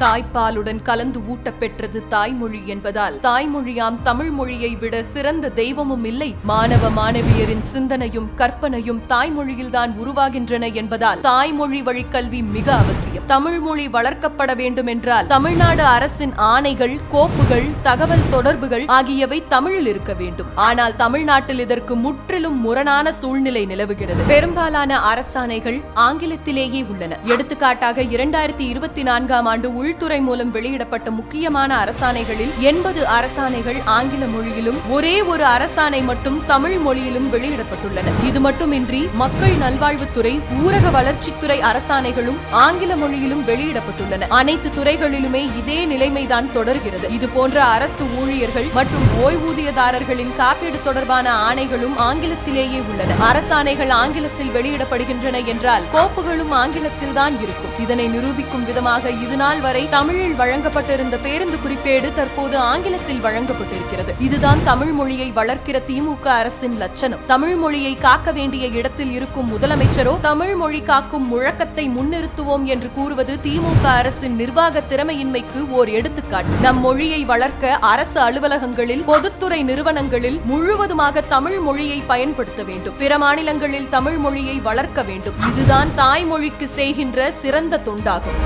தாய்ப்பாலுடன் கலந்து ஊட்டப்பெற்றது தாய்மொழி என்பதால் தாய்மொழியாம் தமிழ் மொழியை விட சிறந்த தெய்வமும் இல்லை. மாணவ மாணவியரின் சிந்தனையும் கற்பனையும் தாய்மொழியில்தான் உருவாகின்றன என்பதால் தாய்மொழி வழிக்கல்வி மிக அவசியம். தமிழ் மொழி வளர்க்கப்பட வேண்டும் என்றால் தமிழ்நாடு அரசின் ஆணைகள், கோப்புகள், தகவல் தொடர்புகள் ஆகியவை தமிழில் இருக்க வேண்டும். ஆனால் தமிழ்நாட்டில் இதற்கு முற்றிலும் முரணான சூழ்நிலை நிலவுகிறது. பெரும்பாலான அரசாணைகள் ஆங்கிலத்திலேயே உள்ளன. எடுத்துக்காட்டாக 2024ஆம் ஆண்டு உள்துறை மூலம் வெளியிடப்பட்ட முக்கியமான அரசாணைகளில் 80 அரசாணைகள் ஆங்கில மொழியிலும் ஒரே ஒரு அரசாணை மட்டும் தமிழ் மொழியிலும் வெளியிடப்பட்டுள்ளன. இது மட்டுமின்றி மக்கள் நல்வாழ்வுத்துறை, ஊரக வளர்ச்சித்துறை அரசாணைகளும் ஆங்கில மொழியிலும் வெளியிடப்பட்டுள்ளன. அனைத்து துறைகளிலுமே இதே நிலைமைதான் தொடர்கிறது. இது போன்ற அரசு ஊழியர்கள் மற்றும் ஓய்வூதியதாரர்களின் காப்பீடு தொடர்பான ஆணைகளும் ஆங்கிலத்திலேயே உள்ளன. அரசாணைகள் ஆங்கிலத்தில் வெளியிடப்படுகின்றன என்றால் கோப்புகளும் ஆங்கிலத்தில் தான் இருக்கும். இதனை நிரூபிக்கும் விதமாக இதுநாள் வரை தமிழில் வழங்கப்பட்டிருந்த பேருந்து குறிப்பேடு தற்போது ஆங்கிலத்தில் வழங்கப்பட்டிருக்கிறது. இதுதான் தமிழ் மொழியை வளர்க்கிற திமுக அரசின் லட்சணம். தமிழ் மொழியை காக்க வேண்டிய இடத்தில் இருக்கும் முதலமைச்சரோ தமிழ் மொழி காக்கும் முழக்கத்தை முன்னிறுத்துவோம் என்று கூறுவது திமுக அரசின் நிர்வாக திறமையின்மைக்கு ஓர் எடுத்துக்காட்டு. நம் மொழியை வளர்க்க அரசு அலுவலகங்களில், பொதுத்துறை நிறுவனங்களில் முழுவதுமாக தமிழ் மொழியை பயன்படுத்த வேண்டும். பிற மாநிலங்களில் தமிழ் மொழியை வளர்க்க வேண்டும். இதுதான் தாய்மொழிக்கு செய்கின்ற சிறந்த தொண்டாகும்.